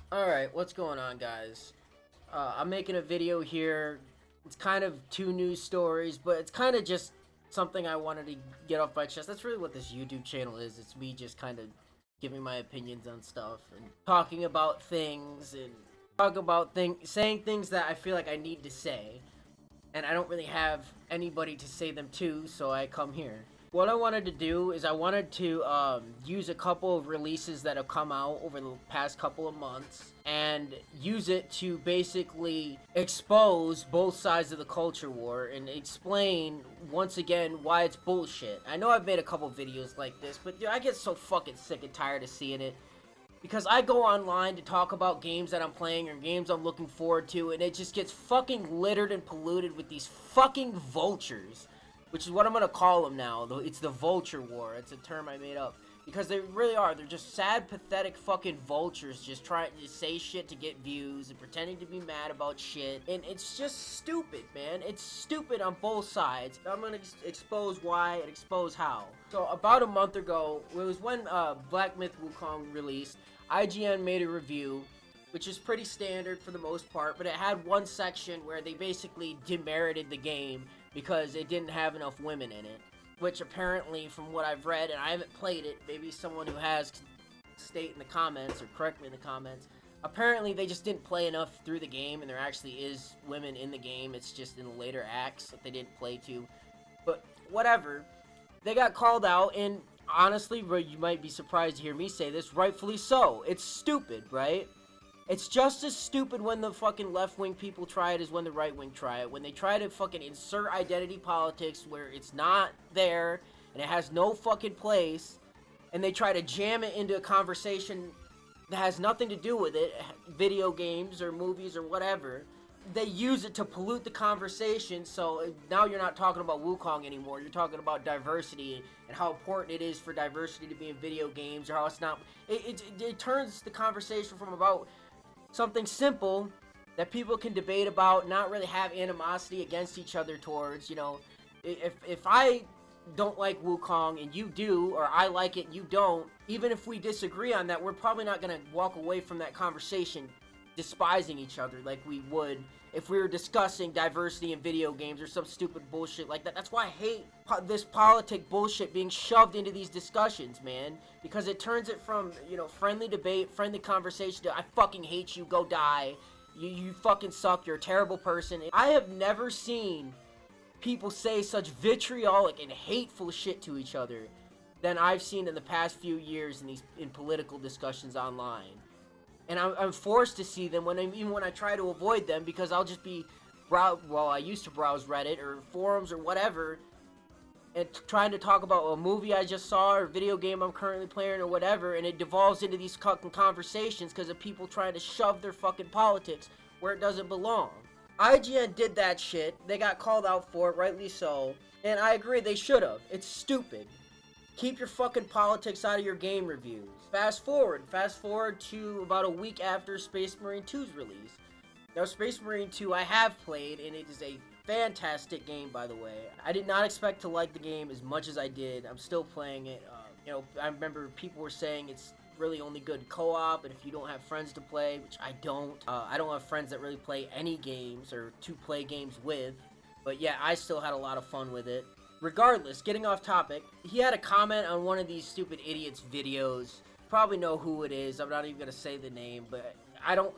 Alright, what's going on, guys? I'm making a video here. It's kind of two news stories, but it's kind of just something I wanted to get off my chest. That's really what this YouTube channel is. It's me just kind of giving my opinions on stuff and talking about things and saying things that I feel like I need to say. And I don't really have anybody to say them to, so I come here. What I wanted to do is I wanted to use a couple of releases that have come out over the past couple of months and use it to basically expose both sides of the culture war and explain once again why it's bullshit. I know I've made a couple videos like this, but dude, I get so fucking sick and tired of seeing it. Because I go online to talk about games that I'm playing or games I'm looking forward to, and it just gets fucking littered and polluted with these fucking vultures. Which is what I'm gonna call them now. It's the vulture war. It's a term I made up. Because they really are. They're just sad, pathetic fucking vultures just trying to say shit to get views and pretending to be mad about shit. And it's just stupid, man. It's stupid on both sides. I'm gonna expose why and expose how. So about a month ago, it was when Black Myth Wukong released, IGN made a review, which is pretty standard for the most part, but it had one section where they basically demerited the game because it didn't have enough women in it. Which apparently, from what I've read, and I haven't played it, maybe someone who has can state in the comments or correct me in the comments, apparently they just didn't play enough through the game and there actually is women in the game. It's just in the later acts that they didn't play to. But whatever. They got called out, and honestly, you might be surprised to hear me say this, rightfully so. It's stupid, right? It's just as stupid when the fucking left-wing people try it as when the right-wing try it. When they try to fucking insert identity politics where it's not there and it has no fucking place, and they try to jam it into a conversation that has nothing to do with it, video games or movies or whatever, they use it to pollute the conversation. So now you're not talking about Wukong anymore. You're talking about diversity and how important it is for diversity to be in video games, or how it's not. It turns the conversation from about something simple that people can debate about, not really have animosity against each other towards. You know, if I don't like Wukong and you do, or I like it and you don't, even if we disagree on that, we're probably not going to walk away from that conversation despising each other like we would if we were discussing diversity in video games or some stupid bullshit like that. That's why I hate this politic bullshit being shoved into these discussions, man, because it turns it from, you know, friendly debate, friendly conversation to I fucking hate you, go die, you fucking suck, you're a terrible person. I have never seen people say such vitriolic and hateful shit to each other than I've seen in the past few years in political discussions online. And I'm forced to see them even when I try to avoid them, because I'll just be I used to browse Reddit or forums or whatever and trying to talk about a movie I just saw or a video game I'm currently playing or whatever, and it devolves into these fucking conversations because of people trying to shove their fucking politics where it doesn't belong. IGN did that shit. They got called out for it, rightly so. And I agree, they should have. It's stupid. Keep your fucking politics out of your game reviews. Fast forward to about a week after Space Marine 2's release. Now, Space Marine 2 I have played, and it is a fantastic game, by the way. I did not expect to like the game as much as I did. I'm still playing it. You know, I remember people were saying it's really only good co-op, and if you don't have friends to play, which I don't have friends that really play any games or to play games with. But yeah, I still had a lot of fun with it. Regardless, getting off topic, he had a comment on one of these stupid idiots' videos. Probably know who it is. I'm not even going to say the name, but I don't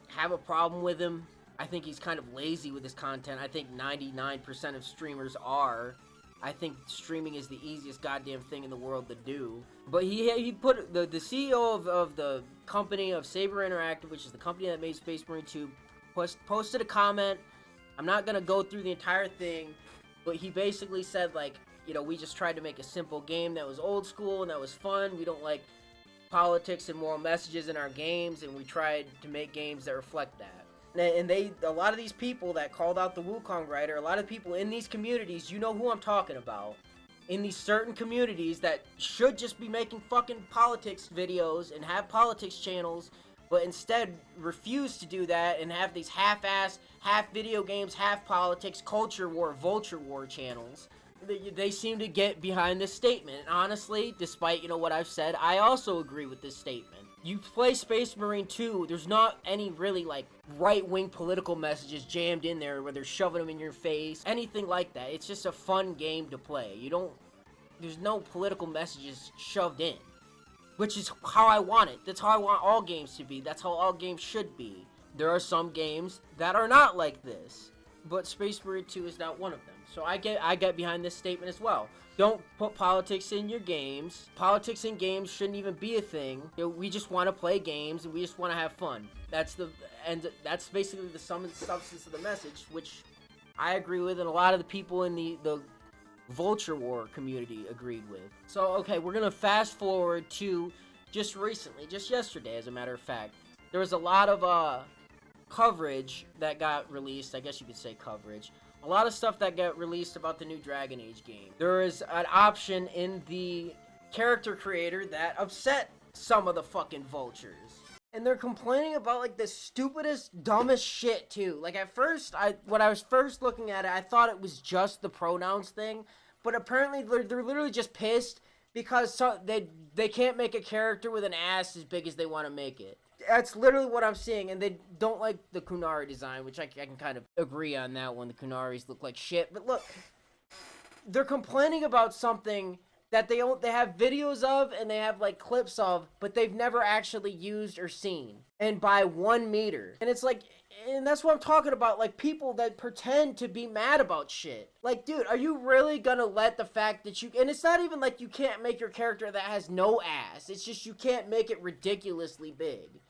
have a problem with him. I think he's kind of lazy with his content. I think 99% of streamers are. I think streaming is the easiest goddamn thing in the world to do. But he put the CEO of the company of Saber Interactive, which is the company that made Space Marine 2, posted a comment. I'm not going to go through the entire thing, but he basically said, like, you know, we just tried to make a simple game that was old school and that was fun. We don't like politics and moral messages in our games, and we tried to make games that reflect that. And a lot of these people that called out the Wukong writer, a lot of people in these communities, you know who I'm talking about, in these certain communities that should just be making fucking politics videos and have politics channels, but instead refuse to do that and have these half-ass, half video games, half politics, culture war, vulture war channels. They seem to get behind this statement. And honestly, despite, you know, what I've said, I also agree with this statement. You play Space Marine 2, there's not any really, like, right-wing political messages jammed in there where they're shoving them in your face, anything like that. It's just a fun game to play. There's no political messages shoved in, which is how I want it. That's how I want all games to be. That's how all games should be. There are some games that are not like this, but Space Marine 2 is not one of them. So I get behind this statement as well. Don't put politics in your games. Politics in games shouldn't even be a thing. We just want to play games and we just want to have fun. That's basically the sum and substance of the message, which I agree with, and a lot of the people in the Vulture War community agreed with. So, okay, we're gonna fast forward to just recently, just yesterday, as a matter of fact. There was a lot of coverage that got released. I guess you could say coverage. A lot of stuff that got released about the new Dragon Age game. There is an option in the character creator that upset some of the fucking vultures. And they're complaining about, like, the stupidest, dumbest shit, too. Like, at first, when I was first looking at it, I thought it was just the pronouns thing. But apparently, they're literally just pissed because they can't make a character with an ass as big as they want to make it. That's literally what I'm seeing, and they don't like the Kunari design, which I can kind of agree on that one. The Kunaris look like shit. But look, they're complaining about something that they have videos of and they have, like, clips of, but they've never actually used or seen. And by 1 meter. And it's like, and that's what I'm talking about, like, people that pretend to be mad about shit. Like, dude, are you really gonna let the fact that and it's not even like you can't make your character that has no ass. It's just you can't make it ridiculously big.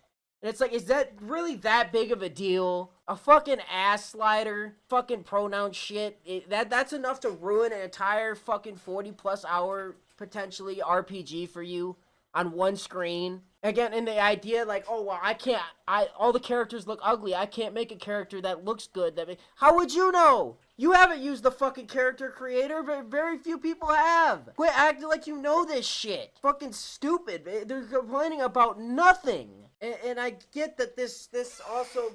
And it's like, is that really that big of a deal? A fucking ass slider, fucking pronoun shit, that's enough to ruin an entire fucking 40+ hour, potentially, RPG for you on one screen. Again, and the idea, like, oh, well, all the characters look ugly. I can't make a character that looks good. How would you know? You haven't used the fucking character creator, but very few people have. Quit acting like you know this shit. Fucking stupid. They're complaining about nothing. And I get that this also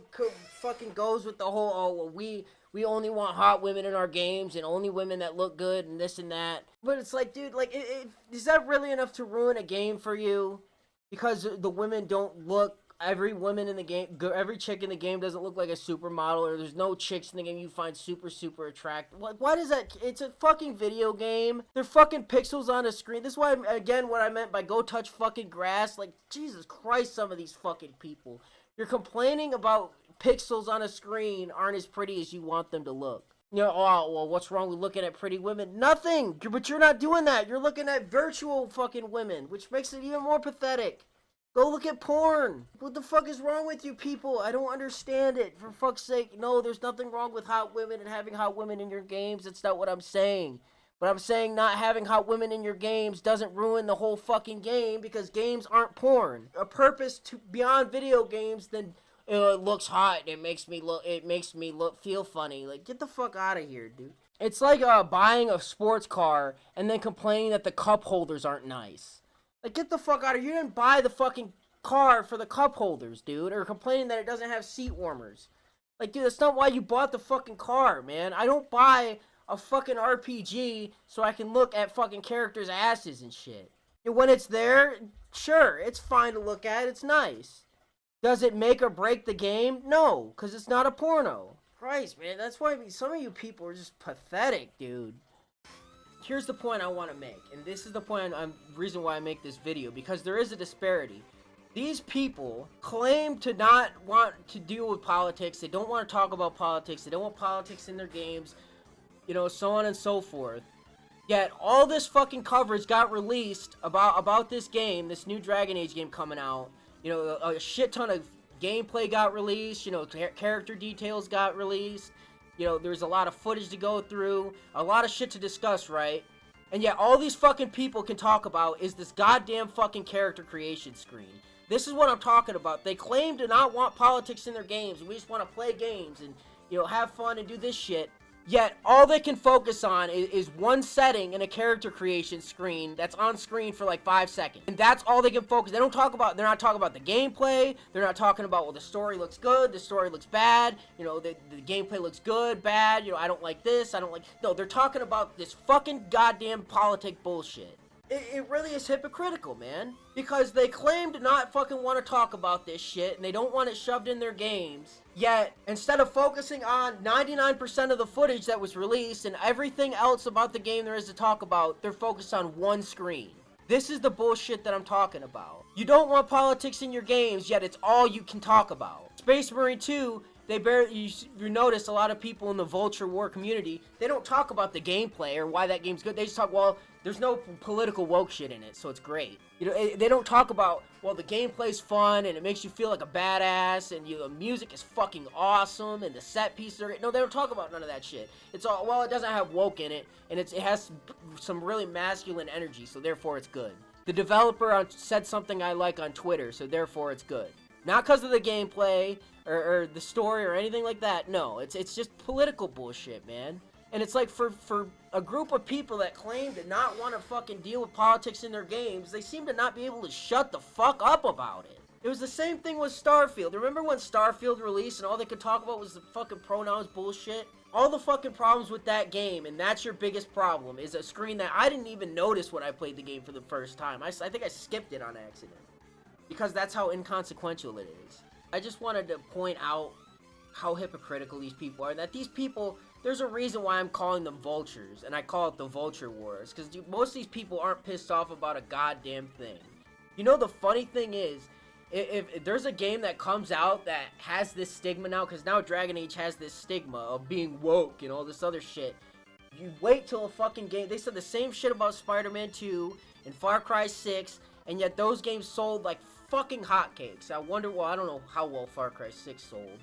fucking goes with the whole, oh, well, we only want hot women in our games and only women that look good and this and that. But it's like, dude, like, is that really enough to ruin a game for you? Because the women don't look, every woman in the game, every chick in the game doesn't look like a supermodel, or there's no chicks in the game you find super, super attractive. Like, why does that, it's a fucking video game. They're fucking pixels on a screen. This is why, again, what I meant by go touch fucking grass. Like, Jesus Christ, some of these fucking people. You're complaining about pixels on a screen aren't as pretty as you want them to look. You know, oh, well, what's wrong with looking at pretty women? Nothing! But you're not doing that. You're looking at virtual fucking women, which makes it even more pathetic. Go look at porn. What the fuck is wrong with you people? I don't understand it. For fuck's sake, no, there's nothing wrong with hot women and having hot women in your games. That's not what I'm saying. But I'm saying not having hot women in your games doesn't ruin the whole fucking game, because games aren't porn. A purpose to beyond video games than it looks hot. It makes me feel funny. Like, get the fuck out of here, dude. It's like buying a sports car and then complaining that the cup holders aren't nice. Like, get the fuck out of here. You didn't buy the fucking car for the cup holders, dude. Or complaining that it doesn't have seat warmers. Like, dude, that's not why you bought the fucking car, man. I don't buy a fucking RPG so I can look at fucking characters' asses and shit. And when it's there, sure, it's fine to look at. It's nice. Does it make or break the game? No, because it's not a porno. Christ, man, that's why some of you people are just pathetic, dude. Here's the point I want to make, and this is the reason why I make this video, because there is a disparity. These people claim to not want to deal with politics. They don't want to talk about politics. They don't want politics in their games, you know, so on and so forth. Yet all this fucking coverage got released about this game, this new Dragon Age game coming out. You know, a shit ton of gameplay got released. You know, character details got released. You know, there's a lot of footage to go through, a lot of shit to discuss, right? And yet all these fucking people can talk about is this goddamn fucking character creation screen. This is what I'm talking about. They claim to not want politics in their games, and we just want to play games and, you know, have fun and do this shit. Yet all they can focus on is one setting in a character creation screen that's on screen for like 5 seconds. And that's all they can focus. They're not talking about the gameplay. They're not talking about, well, the story looks good, the story looks bad, you know, the gameplay looks good, bad, you know, I don't like this, I don't like... No, they're talking about this fucking goddamn politic bullshit. It really is hypocritical, man. Because they claim to not fucking want to talk about this shit, and they don't want it shoved in their games. Yet, instead of focusing on 99% of the footage that was released and everything else about the game there is to talk about, they're focused on one screen. This is the bullshit that I'm talking about. You don't want politics in your games, yet it's all you can talk about. Space Marine 2, you notice a lot of people in the Vulture War community, they don't talk about the gameplay or why that game's good. They just talk, well, there's no political woke shit in it, so it's great. You know, they don't talk about, well, the gameplay's fun and it makes you feel like a badass and the music is fucking awesome and the set pieces are great. No, they don't talk about none of that shit. It's all, well, it doesn't have woke in it and it has some really masculine energy, so therefore it's good. The developer said something I like on Twitter, so therefore it's good. Not because of the gameplay or the story or anything like that. No, it's just political bullshit, man. And it's like for a group of people that claim to not want to fucking deal with politics in their games, they seem to not be able to shut the fuck up about it. It was the same thing with Starfield. Remember when Starfield released and all they could talk about was the fucking pronouns bullshit? All the fucking problems with that game, and that's your biggest problem, is a screen that I didn't even notice when I played the game for the first time. I think I skipped it on accident. Because that's how inconsequential it is. I just wanted to point out how hypocritical these people are. That these people, there's a reason why I'm calling them vultures, and I call it the Vulture Wars. Because most of these people aren't pissed off about a goddamn thing. You know, the funny thing is, if there's a game that comes out that has this stigma now, because now Dragon Age has this stigma of being woke and all this other shit, you wait till a fucking game. They said the same shit about Spider-Man 2 and Far Cry 6, and yet those games sold like fucking hotcakes. I wonder, well, I don't know how well Far Cry 6 sold,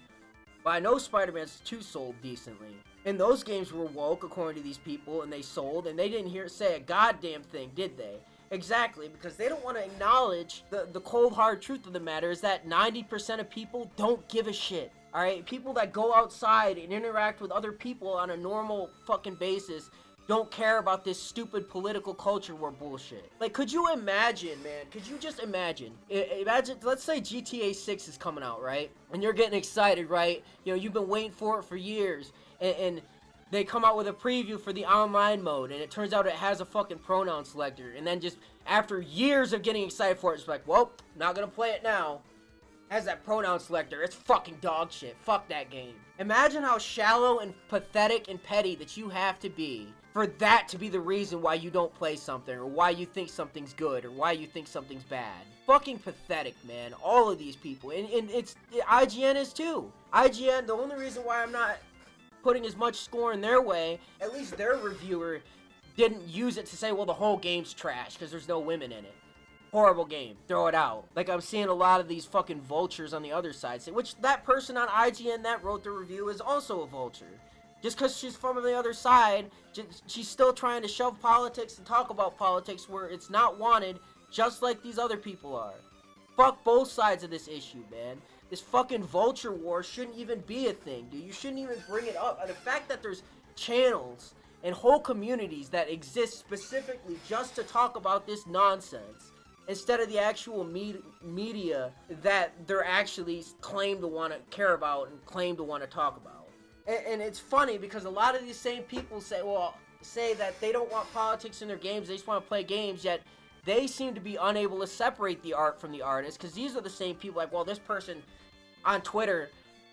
but I know Spider-Man 2 sold decently. And those games were woke, according to these people, and they sold, and they didn't say a goddamn thing, did they? Exactly, because they don't want to acknowledge the cold hard truth of the matter is that 90% of people don't give a shit. Alright, people that go outside and interact with other people on a normal fucking basis don't care about this stupid political culture war bullshit. Like, could you imagine, man? Could you just imagine? Imagine, let's say GTA 6 is coming out, right? And you're getting excited, right? You know, you've been waiting for it for years, and they come out with a preview for the online mode, and it turns out it has a fucking pronoun selector, and then just after years of getting excited for it, it's like, well, not gonna play it now. Has that pronoun selector, it's fucking dog shit. Fuck that game. Imagine how shallow and pathetic and petty that you have to be for that to be the reason why you don't play something, or why you think something's good, or why you think something's bad. Fucking pathetic, man. All of these people. And it's IGN is too. IGN, the only reason why I'm not putting as much score in their way, at least their reviewer didn't use it to say, well, the whole game's trash because there's no women in it. Horrible game. Throw it out. Like I'm seeing a lot of these fucking vultures on the other side say, which that person on IGN that wrote the review is also a vulture. Just because she's from the other side, she's still trying to shove politics and talk about politics where it's not wanted, just like these other people are. Fuck both sides of this issue, man. This fucking vulture war shouldn't even be a thing, dude. You shouldn't even bring it up. And the fact that there's channels and whole communities that exist specifically just to talk about this nonsense, instead of the actual media that they're actually claim to want to care about and claim to want to talk about. And it's funny because a lot of these same people say that they don't want politics in their games, they just want to play games, yet they seem to be unable to separate the art from the artist, because these are the same people like, well, this person on Twitter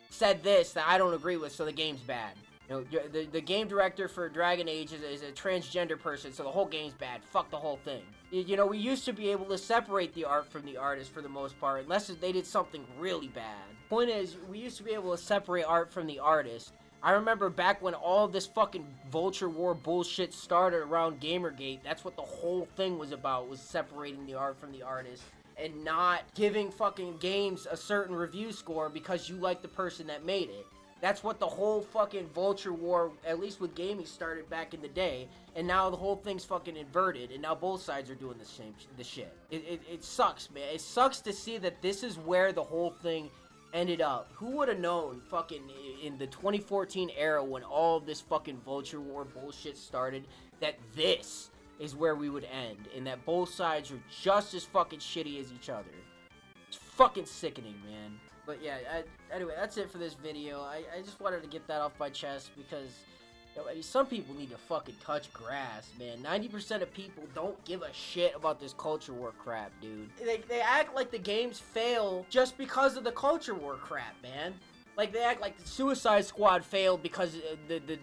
said this that I don't agree with, so the game's bad. You know, the game director for Dragon Age is a transgender person, so the whole game's bad. Fuck the whole thing. You know, we used to be able to separate the art from the artist for the most part, unless they did something really bad. Point is, we used to be able to separate art from the artist. I remember back when all this fucking Vulture War bullshit started around Gamergate, that's what the whole thing was about, was separating the art from the artist. And not giving fucking games a certain review score because you like the person that made it. That's what the whole fucking Vulture War, at least with gaming, started back in the day. And now the whole thing's fucking inverted, and now both sides are doing the shit. It sucks, man. It sucks to see that this is where the whole thing ended up. Who would have known fucking in the 2014 era when all of this fucking Vulture War bullshit started, that this is where we would end, and that both sides are just as fucking shitty as each other. It's fucking sickening, man. But yeah, anyway, that's it for this video. I just wanted to get that off my chest because I mean, some people need to fucking touch grass, man. 90% of people don't give a shit about this culture war crap, dude. They act like the games fail just because of the culture war crap, man. Like, they act like the Suicide Squad failed because the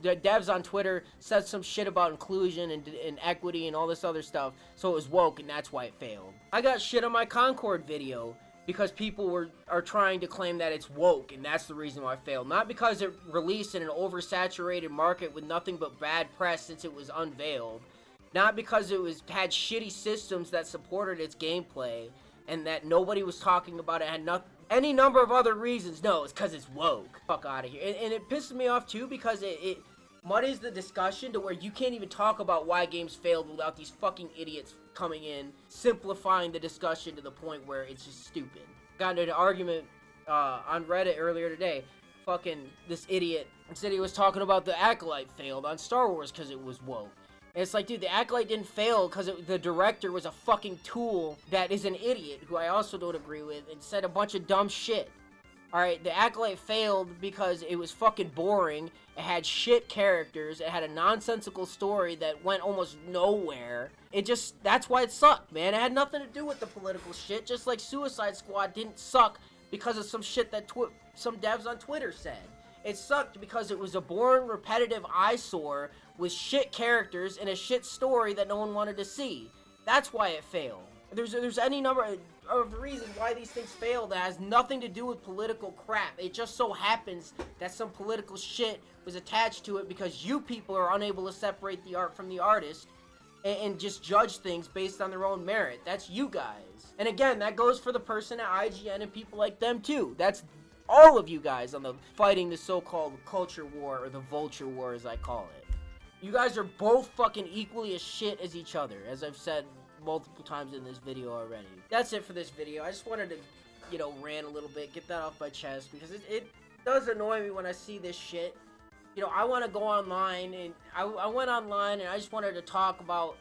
devs on Twitter said some shit about inclusion and equity and all this other stuff, so it was woke, and that's why it failed. I got shit on my Concord video because people are trying to claim that it's woke, and that's the reason why it failed. Not because it released in an oversaturated market with nothing but bad press since it was unveiled. Not because it had shitty systems that supported its gameplay, and that nobody was talking about it, had any number of other reasons. No, it's because it's woke. Fuck out of here. And it pisses me off, too, because it muddies the discussion to where you can't even talk about why games failed without these fucking idiots coming in, simplifying the discussion to the point where it's just stupid. Got into an argument on Reddit earlier today. Fucking this idiot said he was talking about the Acolyte failed on Star Wars because it was woke. And it's like, dude, the Acolyte didn't fail because the director was a fucking tool that is an idiot, who I also don't agree with, and said a bunch of dumb shit. Alright, the Acolyte failed because it was fucking boring, it had shit characters, it had a nonsensical story that went almost nowhere. That's why it sucked, man. It had nothing to do with the political shit, just like Suicide Squad didn't suck because of some shit that some devs on Twitter said. It sucked because it was a boring, repetitive eyesore with shit characters and a shit story that no one wanted to see. That's why it failed. There's any number of reasons why these things fail that has nothing to do with political crap. It just so happens that some political shit was attached to it because you people are unable to separate the art from the artist and just judge things based on their own merit. That's you guys. And again, that goes for the person at IGN and people like them too. That's all of you guys on the fighting the so-called culture war, or the vulture war as I call it. You guys are both fucking equally as shit as each other, as I've said multiple times in this video already. That's it for this video. I just wanted to, rant a little bit, get that off my chest, because it does annoy me when I see this shit. I want to go online, and I went online, and I just wanted to talk about,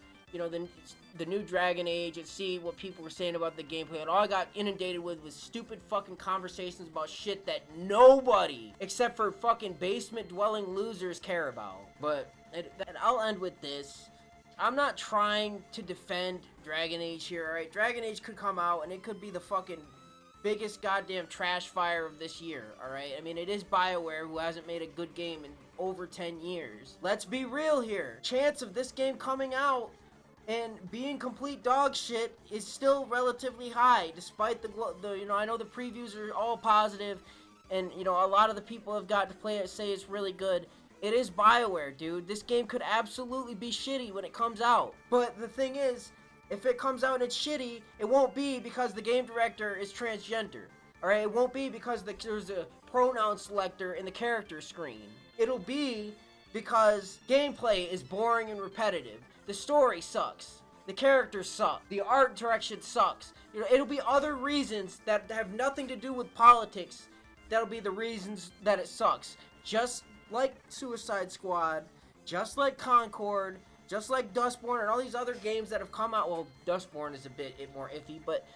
the new Dragon Age and see what people were saying about the gameplay, and all I got inundated with was stupid fucking conversations about shit that nobody, except for fucking basement-dwelling losers, care about. But I'll end with this. I'm not trying to defend Dragon Age here, alright? Dragon Age could come out, and it could be the fucking biggest goddamn trash fire of this year, alright? I mean, it is BioWare, who hasn't made a good game in over 10 years. Let's be real here. Chance of this game coming out and being complete dog shit is still relatively high, despite I know the previews are all positive, and, a lot of the people have got to play it say it's really good. It is BioWare, dude. This game could absolutely be shitty when it comes out. But the thing is, if it comes out and it's shitty, it won't be because the game director is transgender. Alright, it won't be because there's a pronoun selector in the character screen. It'll be because gameplay is boring and repetitive. The story sucks. The characters suck. The art direction sucks. It'll be other reasons that have nothing to do with politics that'll be the reasons that it sucks. Just like Suicide Squad, just like Concord, just like Dustborn, and all these other games that have come out. Well, Dustborn is a bit more iffy, but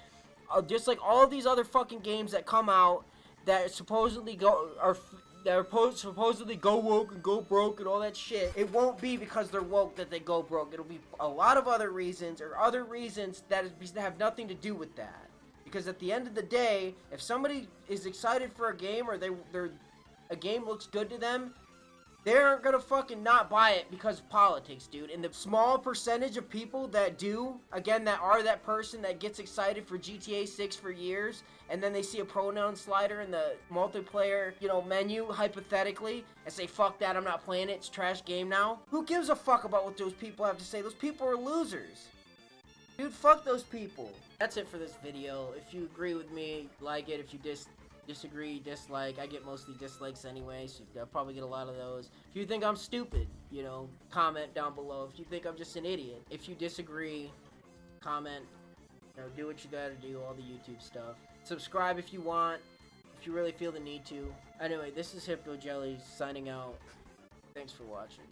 just like all these other fucking games that come out that supposedly go woke and go broke and all that shit. It won't be because they're woke that they go broke. It'll be a lot of other reasons, or other reasons that have nothing to do with that. Because at the end of the day, if somebody is excited for a game, or a game looks good to them, they aren't gonna fucking not buy it because of politics, dude. And the small percentage of people that do, again, that are that person that gets excited for GTA 6 for years, and then they see a pronoun slider in the multiplayer, menu, hypothetically, and say, fuck that, I'm not playing it, it's a trash game now. Who gives a fuck about what those people have to say? Those people are losers. Dude, fuck those people. That's it for this video. If you agree with me, like it. If you disagree, dislike. I get mostly dislikes anyway, so I'll probably get a lot of those. If you think I'm stupid, comment down below. If you think I'm just an idiot. If you disagree, comment. Do what you gotta do, all the YouTube stuff. Subscribe if you want, if you really feel the need to. Anyway, this is Hypno Jelly signing out. Thanks for watching.